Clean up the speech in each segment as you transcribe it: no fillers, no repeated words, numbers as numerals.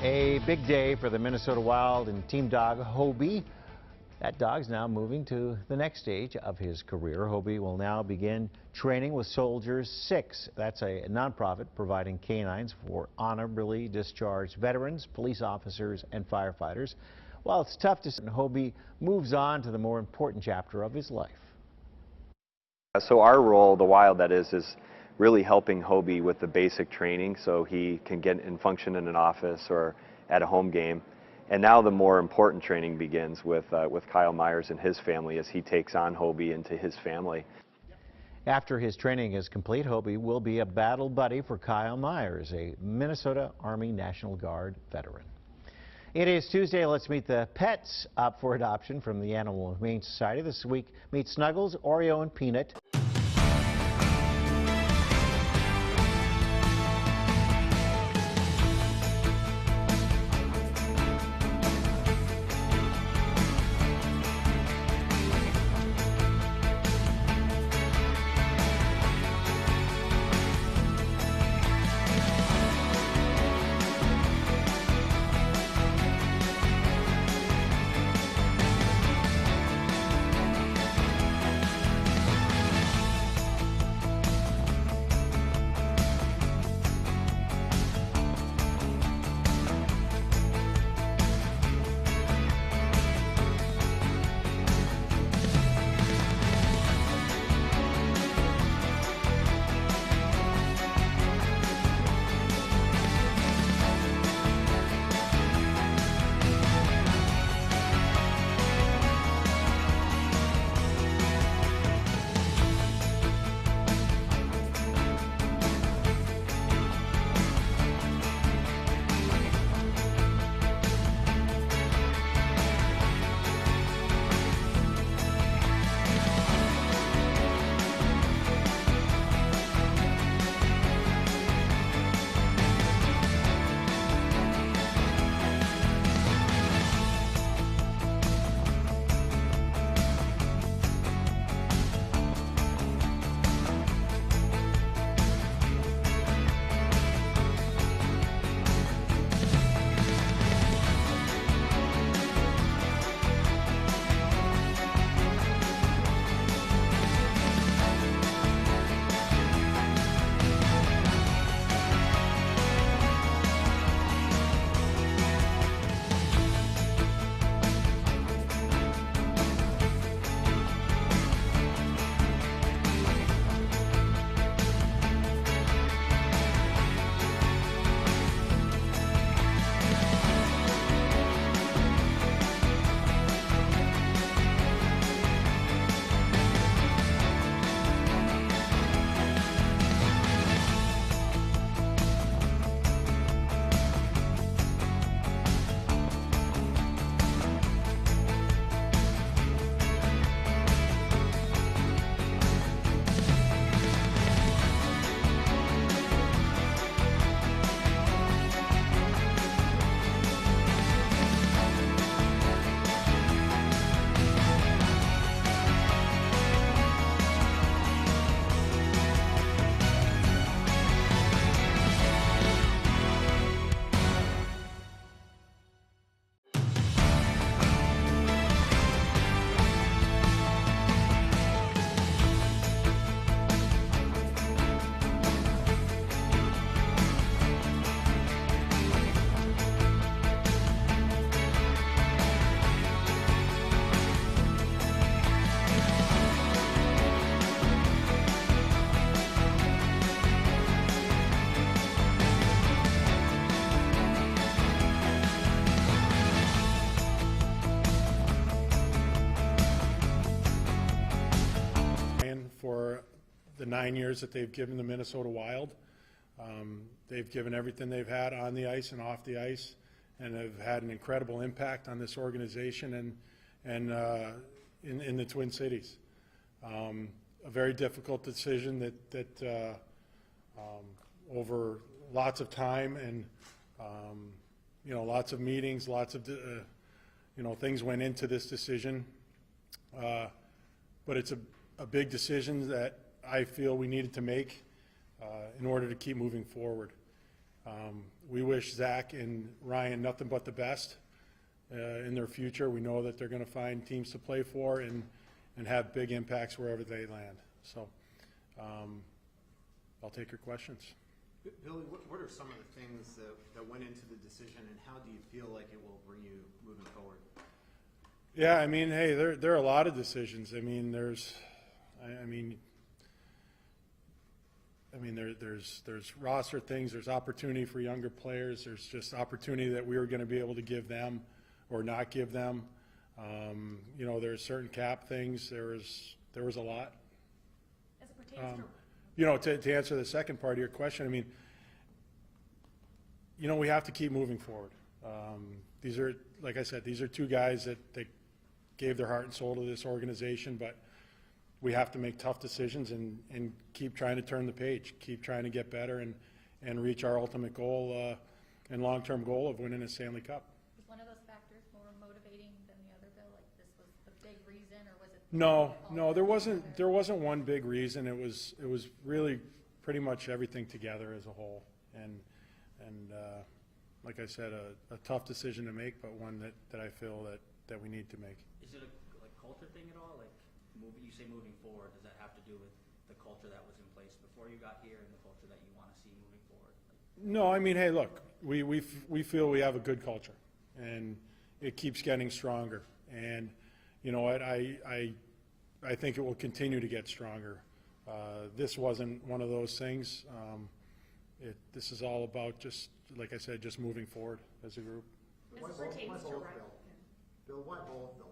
A big day for the Minnesota Wild and team dog Hobie. That dog's now moving to the next stage of his career. Hobie will now begin training with Soldiers 6. That's a nonprofit providing canines for honorably discharged veterans, police officers, and firefighters. While it's tough to see, Hobie moves on to the more important chapter of his life. So our role, the Wild that is really helping Hobie with the basic training so he can get and function in an office or at a home game. And now the more important training begins with Kyle Myers and his family as he takes on Hobie into his family. After his training is complete, Hobie will be a battle buddy for Kyle Myers, a Minnesota Army National Guard veteran. It is Tuesday. Let's meet the pets up for adoption from the Animal Humane Society. This week, meet Snuggles, Oreo, and Peanut. For the 9 years that they've given the Minnesota Wild. They've given everything they've had on the ice and off the ice, and have had an incredible impact on this organization and in the Twin Cities. A very difficult decision that over lots of time and lots of meetings, lots of things went into this decision, but it's a big decision that I feel we needed to make in order to keep moving forward. We wish Zach and Ryan nothing but the best in their future. We know that they're going to find teams to play for and have big impacts wherever they land. So I'll take your questions. Billy, what are some of the things that went into the decision, and how do you feel like it will bring you moving forward? Yeah, I mean, hey, there are a lot of decisions. I mean, there's roster things, there's opportunity for younger players, there's just opportunity that we were going to be able to give them or not give them. You know, there's certain cap things. There was a lot. As it pertains to You know, to answer the second part of your question, I mean, you know, we have to keep moving forward. These are, like I said, these are two guys that gave their heart and soul to this organization, but we have to make tough decisions and keep trying to turn the page, keep trying to get better and reach our ultimate goal and long-term goal of winning a Stanley Cup. was one of those factors more motivating than the other, Bill? Like this was the big reason, or was it? No, there wasn't one big reason. It was really pretty much everything together as a whole, and like I said, a tough decision to make, but one that I feel that we need to make. Is it a culture thing at all? Like you say moving forward, does that have to do with the culture that was in place before you got here and the culture that you want to see moving forward? No, I mean, hey, look, we feel we have a good culture, and it keeps getting stronger. And you know what, I think it will continue to get stronger. This wasn't one of those things. This is all about just, like I said, just moving forward as a group. As it pertains to Ryan. Bill, why both, Bill?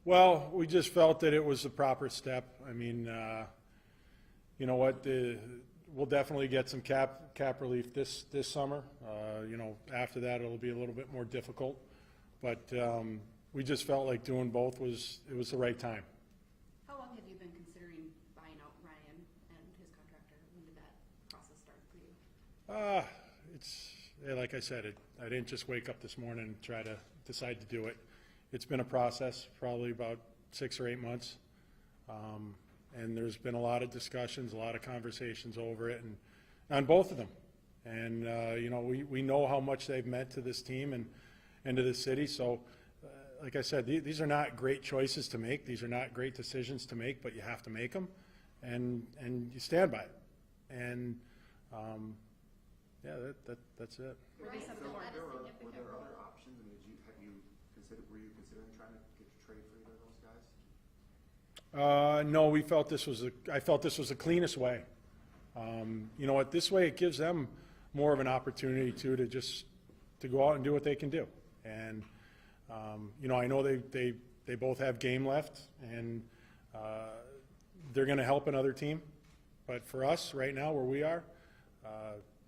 Well, we just felt that it was the proper step. I mean, you know what, we'll definitely get some cap relief this summer. You know, after that it'll be a little bit more difficult, but we just felt like doing both was the right time. How long have you been considering buying out Ryan and his contractor? When did that process start for you? Like I said, I didn't just wake up this morning and try to decide to do it. It's been a process, probably about 6 or 8 months, and there's been a lot of discussions, a lot of conversations over it, and on both of them. And you know, we know how much they've meant to this team and to the city. So, like I said, these are not great choices to make. These are not great decisions to make, but you have to make them, and you stand by it. And yeah, that's it. Were they something that had a Were significant there role? other options? I mean, were you considering trying to get a trade for either of those guys? No, I felt this was the cleanest way. You know what? This way it gives them more of an opportunity to go out and do what they can do. And you know, I know they both have game left, and they're going to help another team. But for us right now, where we are,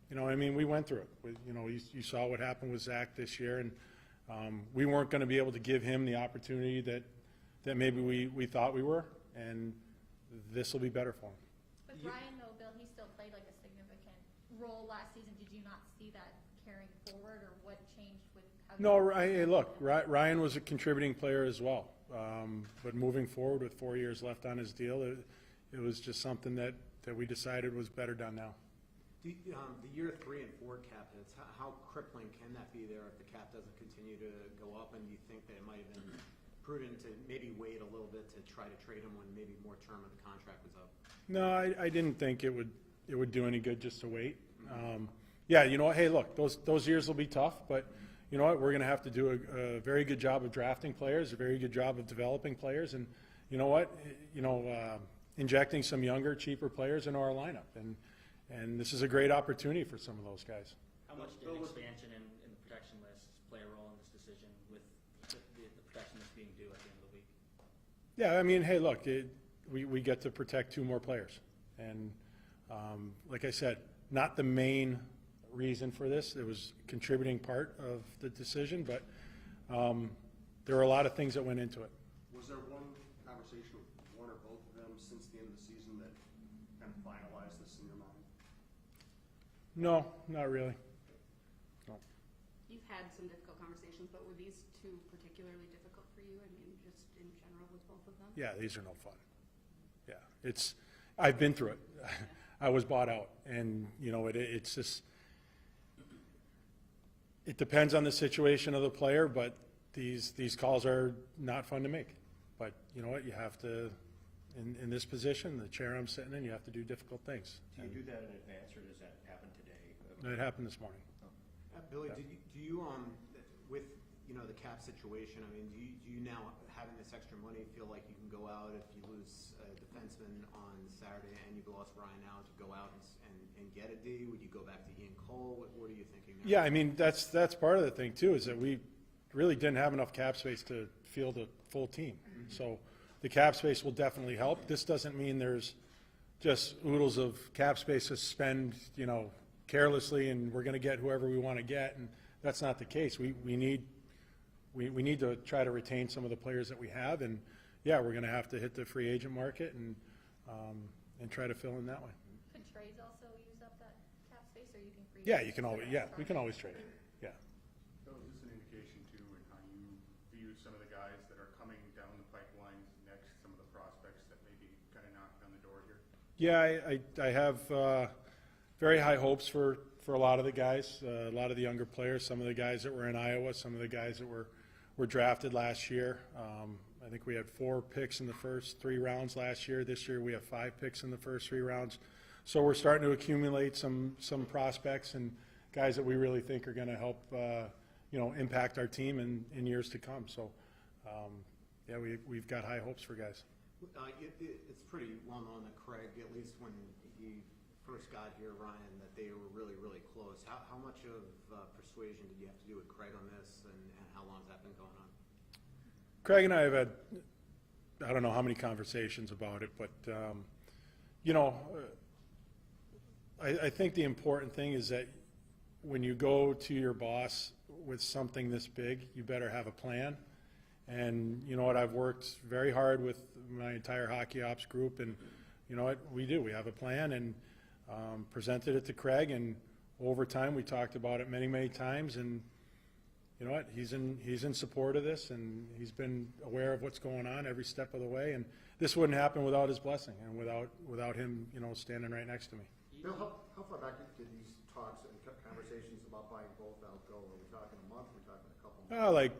you know, I mean, we went through it. You know, you saw what happened with Zach this year, and we weren't going to be able to give him the opportunity that maybe we thought we were, and this will be better for him. With Ryan, though, Bill, he still played like a significant role last season. Did you not see that carrying forward, or what changed with how? No, hey, look, Ryan was a contributing player as well, but moving forward with 4 years left on his deal, it was just something that we decided was better done now. The year 3 and 4 cap hits, how crippling can that be there if the cap doesn't continue to go up? And do you think that it might have been prudent to maybe wait a little bit to try to trade him when maybe more term of the contract was up? No, I didn't think it would do any good just to wait. Yeah, you know what? Hey, look, those years will be tough, but you know what? We're going to have to do a very good job of drafting players, a very good job of developing players, and you know what? You know, injecting some younger, cheaper players into our lineup, and this is a great opportunity for some of those guys. How much did expansion in the protection list play a role in this decision with the protection that's being due at the end of the week? Yeah, I mean, hey, look, we get to protect 2 more players, and like I said, not the main reason for this. It was a contributing part of the decision, but there were a lot of things that went into it. Was there one conversation with one or both of them since the end of the season that kind of finalized this in your mind? No, not really. No. You've had some difficult conversations, but were these 2 particularly difficult for you? I mean, just in general with both of them? Yeah, these are no fun. Yeah, I've been through it. I was bought out, and you know, it's just, It depends on the situation of the player, but these calls are not fun to make. But you know what, you have to, in this position, the chair I'm sitting in, you have to do difficult things. Do you do that in advance, or does that happen today? It happened this morning. Billy, do you with the cap situation? I mean, do you now, having this extra money, feel like you can go out if you lose a defenseman on Saturday and you lost Ryan now to go out and get a D? Would you go back to Ian Cole? What are you thinking now? Yeah, I mean that's part of the thing too, is that we really didn't have enough cap space to field a full team. So the cap space will definitely help. This doesn't mean there's just oodles of cap space to spend, carelessly, and we're going to get whoever we want to get, and that's not the case. We need to try to retain some of the players that we have, and yeah, we're going to have to hit the free agent market and try to fill in that way. Could trades also use up that cap space, or you can free? Yeah, you can always. Yeah, we can always trade. Yeah. So is this an indication too in how you view some of the guys that are coming down the pipeline next, some of the prospects that may be kind of knocking on the door here? Yeah, I have very high hopes for a lot of the guys, a lot of the younger players, some of the guys that were in Iowa, some of the guys that were drafted last year. I think we had 4 picks in the first 3 rounds last year. This year we have 5 picks in the first 3 rounds. So we're starting to accumulate some prospects and guys that we really think are going to help, impact our team in years to come. So, yeah, we've got high hopes for guys. It's pretty well known that Craig, at least when he first got here, Ryan, that they were really, really close. How much of persuasion did you have to do with Craig on this, and how long has that been going on? Craig and I have had, I don't know how many conversations about it, but, I think the important thing is that when you go to your boss with something this big, you better have a plan. And you know what, I've worked very hard with my entire hockey ops group, and you know what, we have a plan, and presented it to Craig, and over time we talked about it many, many times, and you know what, he's in support of this, and he's been aware of what's going on every step of the way, and this wouldn't happen without his blessing and without him, standing right next to me. Bill, how far back did these talks and conversations about buying both out go? Are we talking a month? Are we talking a couple months?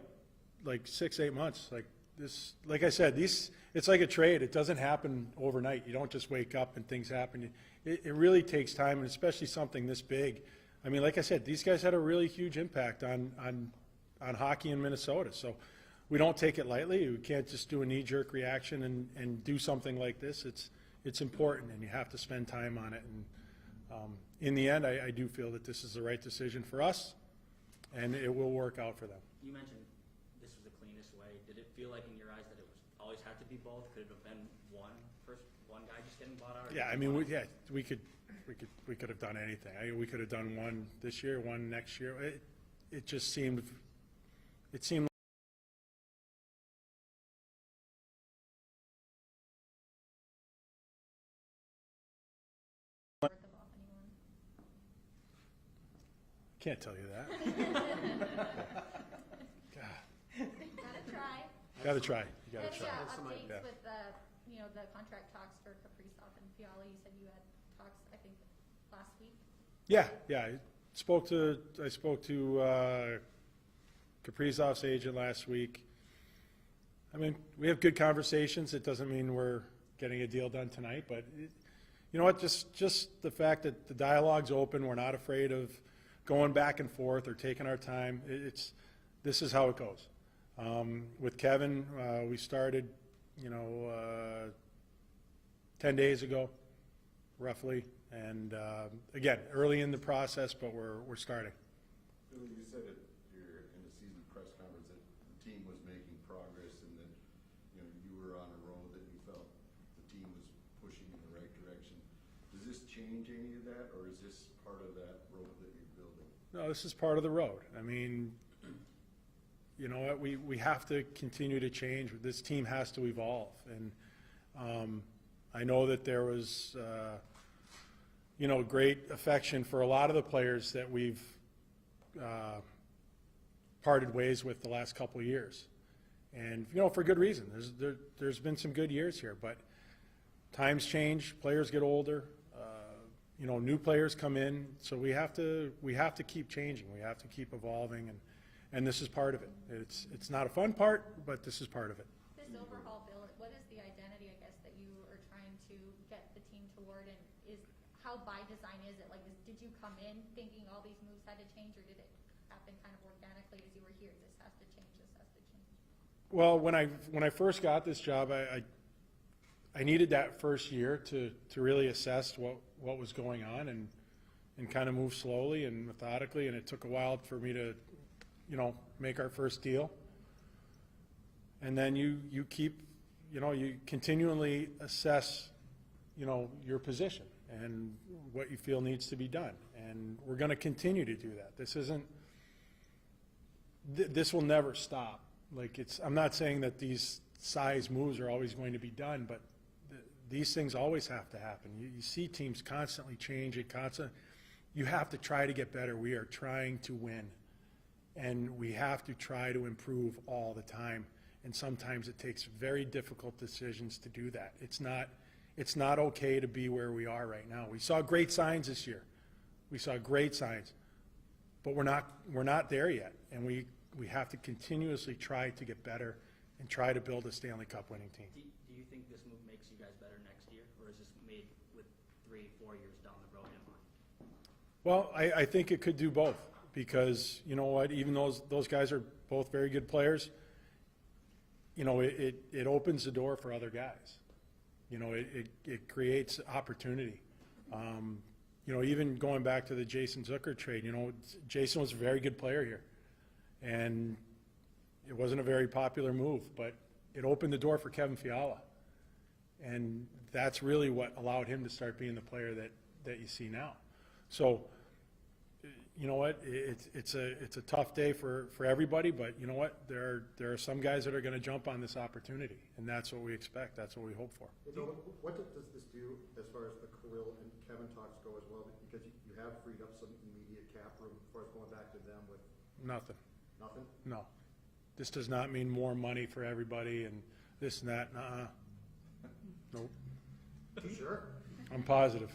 Like 6-8 months. Like this, like I said, it's like a trade. It doesn't happen overnight. You don't just wake up and things happen. It really takes time, and especially something this big. I mean, like I said, these guys had a really huge impact on hockey in Minnesota. So we don't take it lightly. We can't just do a knee-jerk reaction and do something like this. It's important, and you have to spend time on it. And in the end, I do feel that this is the right decision for us, and it will work out for them. You mentioned this was the cleanest way. Did it feel like in your eyes that it was always had to be both? Could it have been one guy just getting bought out? Yeah, I mean, we could have done anything. We could have done one this year, one next year. It just seemed. It seemed. Can't tell you that. God. Gotta try. Gotta try. You gotta And try. updates Yeah. with the contract talks for Kaprizov and Fiala. You said you had talks, I think, last week. Yeah. I spoke to Kaprizov's agent last week. I mean, we have good conversations. It doesn't mean we're getting a deal done tonight, but you know what? Just the fact that the dialogue's open, we're not afraid of going back and forth or taking our time. This is how it goes. With Kevin, we started, 10 days ago, roughly, and again, early in the process, but we're starting. Billy, you said at your end of season press conference that the team was making progress and that you were on a road that you felt the team was pushing in the right direction. Does this change any of that, or is this part of that road that you're building? No, this is part of the road. I mean, you know what? We have to continue to change. This team has to evolve, and I know that there was great affection for a lot of the players that we've parted ways with the last couple of years, and for good reason. There's been some good years here, but times change, players get older, you know, new players come in, so we have to keep changing. We have to keep evolving, and this is part of it. It's not a fun part, but this is part of it. This overhaul, Bill, what is the identity, I guess, that you are trying to get the team toward, and how by design is it? Like, did you come in thinking all these moves had to change, or did it happen kind of organically as you were here? This has to change, this has to change. Well, when I first got this job, I needed that first year to really assess what was going on and kind of move slowly and methodically, and it took a while for me to, you know, make our first deal. And then you keep, you know, you continually assess, you know, your position and what you feel needs to be done. And we're going to continue to do that. This isn't, this will never stop. Like, I'm not saying that these size moves are always going to be done, but these things always have to happen. You see teams constantly changing, you have to try to get better. We are trying to win, and we have to try to improve all the time. And sometimes it takes very difficult decisions to do that. It's not okay to be where we are right now. We saw great signs this year. We saw great signs, but we're not there yet, and we have to continuously try to get better and try to build a Stanley Cup winning team. Do you think this move makes you guys better next year, or is this made with 3-4 years down the road in mind? Well, I think it could do both, because you know what, even those guys are both very good players. You know, it opens the door for other guys. You know, it creates opportunity. You know, even going back to the Jason Zucker trade, you know, Jason was a very good player here, and it wasn't a very popular move, but it opened the door for Kevin Fiala, and that's really what allowed him to start being the player that you see now. So, you know what, it's a tough day for everybody, but you know what, there are some guys that are going to jump on this opportunity, and that's what we expect. That's what we hope for. So what does this do as far as the Kirill and Kevin talks go as well? Because you have freed up some immediate cap room as far as going back to them with Nothing. nothing? No. This does not mean more money for everybody and this and that. Nope. Sure. I'm positive.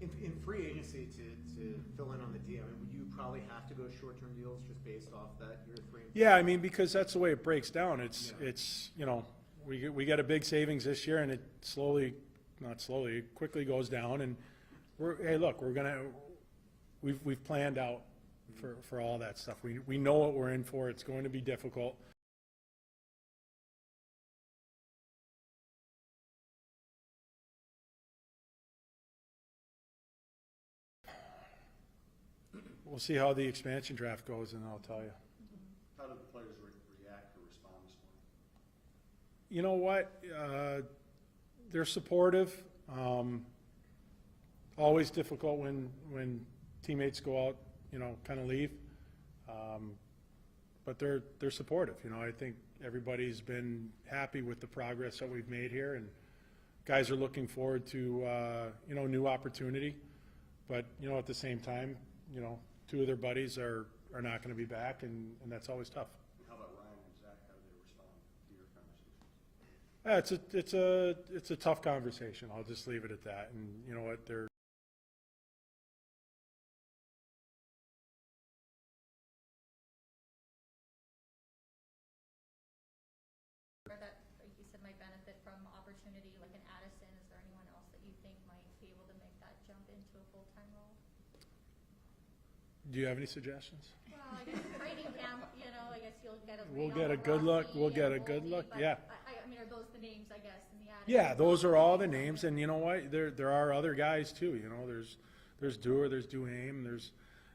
In free agency, to fill in on the deal, I mean, would you probably have to go short-term deals just based off that year 3 and 4? Yeah, I mean, because that's the way it breaks down. It's you know, we get a big savings this year, and it quickly goes down. And hey, look, we've planned out for all that stuff. We know what we're in for. It's going to be difficult. We'll see how the expansion draft goes, and I'll tell you. How do the players react or respond this morning? You know what? They're supportive. Always difficult when teammates go out, you know, kind of leave. But they're supportive. You know, I think everybody's been happy with the progress that we've made here, and guys are looking forward to you know, new opportunity. But you know, at the same time, you know, 2 of their buddies are not going to be back, and that's always tough. How about Ryan and Zach? How do they respond to your conversations? It's a tough conversation. I'll just leave it at that. And you know what, they're that, like you said, might benefit from opportunity, like an Addison. Is there anyone else that you think might be able to make that jump into a full-time role? Do you have any suggestions? Well, I guess training camp, you know, I guess you'll get a We'll get a good look. We'll get a good look. Yeah. I mean, are those the names, I guess, in the ad? Yeah, those are all the names, and you know what? There are other guys too. You know, there's Dewar, there's Duhame, there's,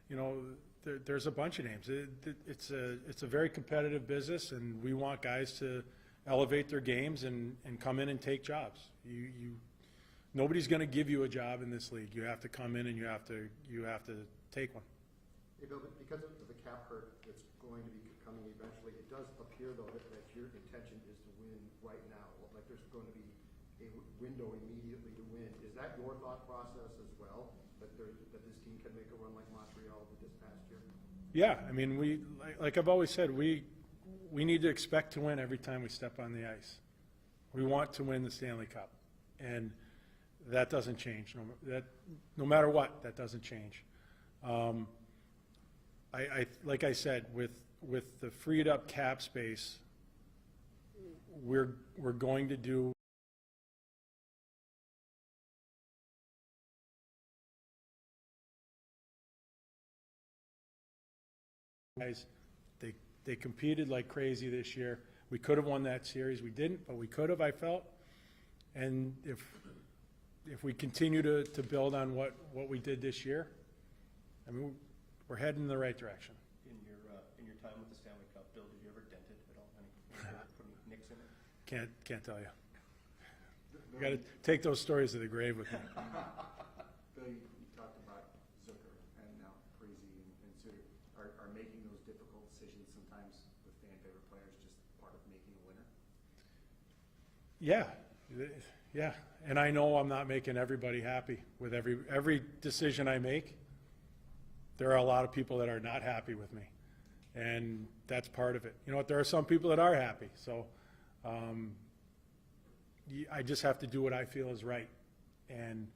you know, there's a bunch of names. It's a very competitive business, and we want guys to elevate their games and come in and take jobs. Nobody's going to give you a job in this league. You have to come in and you have to take one. Hey, Bill, because of the cap hurt that's going to be coming eventually, it does appear, though, that your intention is to win right now. Like there's going to be a window immediately to win. Is that your thought process as well, that this team can make a run like Montreal did this past year? Yeah, I mean, like I've always said, we need to expect to win every time we step on the ice. We want to win the Stanley Cup. And that doesn't change. No matter what, that doesn't change. Like I said, with the freed up cap space, we're going to do guys. They competed like crazy this year. We could have won that series. We didn't, but we could have, I felt. And if we continue to build on what we did this year, I mean, we're heading in the right direction. In your time with the Stanley Cup, Bill, did you ever dent it at all? Put any nicks in it? Can't tell you. You got to take those stories to the grave with me. Bill, you talked about Zucker and now Parise and Suter. Are making those difficult decisions sometimes with fan favorite players just part of making a winner? Yeah, and I know I'm not making everybody happy with every decision I make. There are a lot of people that are not happy with me, and that's part of it. You know what? There are some people that are happy, so I just have to do what I feel is right. And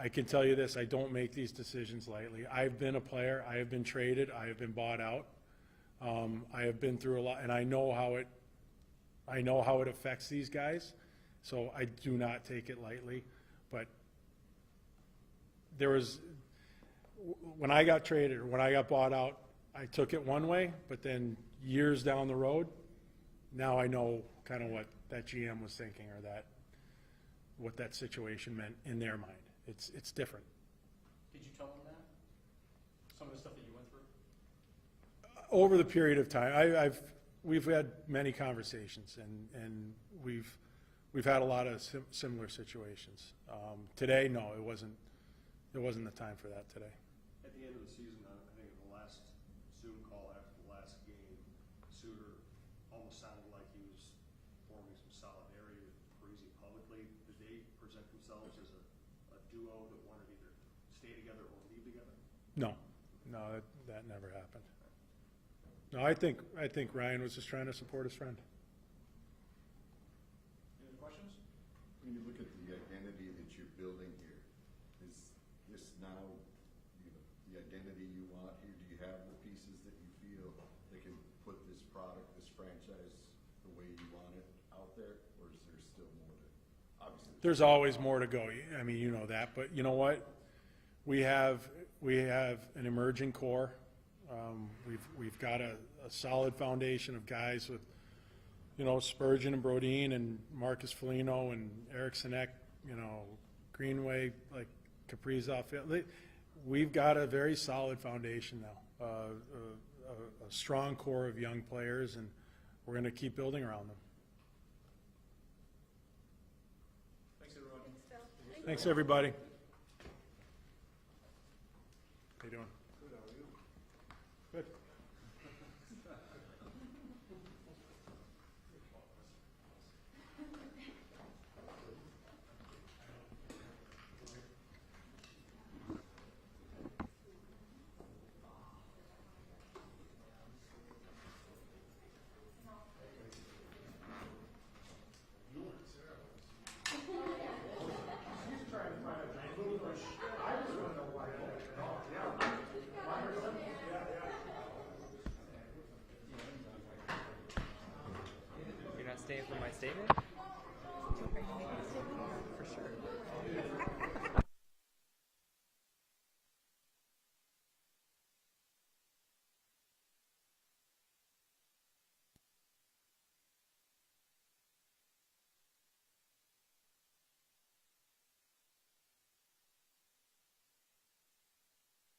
I can tell you this: I don't make these decisions lightly. I've been a player. I have been traded. I have been bought out. I have been through a lot, and I know how it affects these guys. So I do not take it lightly. But when I got traded or when I got bought out, I took it one way, but then years down the road, now I know kind of what that GM was thinking or what that situation meant in their mind. It's different. Did you tell them that? Some of the stuff that you went through? Over the period of time, we've had many conversations, and we've had a lot of similar situations. Today, no, it wasn't the time for that today. At the end of the season, I think in the last Zoom call after the last game, Suter almost sounded like he was forming some solidarity with Parise publicly. Did they present themselves as a duo that wanted to either stay together or leave together? No, that never happened. No, I think Ryan was just trying to support his friend. Any other questions? When you look at the identity that you're building here, is this now the identity you want here? Do you have the pieces that you feel that can put this product, this franchise, the way you want it out there, or is there still more to? Obviously, There's always more to go. I mean, you know that, but you know what? We have an emerging core. We've got a solid foundation of guys with, Spurgeon and Brodin and Marcus Foligno and Eric Sinek, Greenway, like Kaprizov. We've got a very solid foundation now, a strong core of young players, and we're going to keep building around them. Thanks, everyone. Thanks, everybody. How you doing? Good. You're not staying for my statement?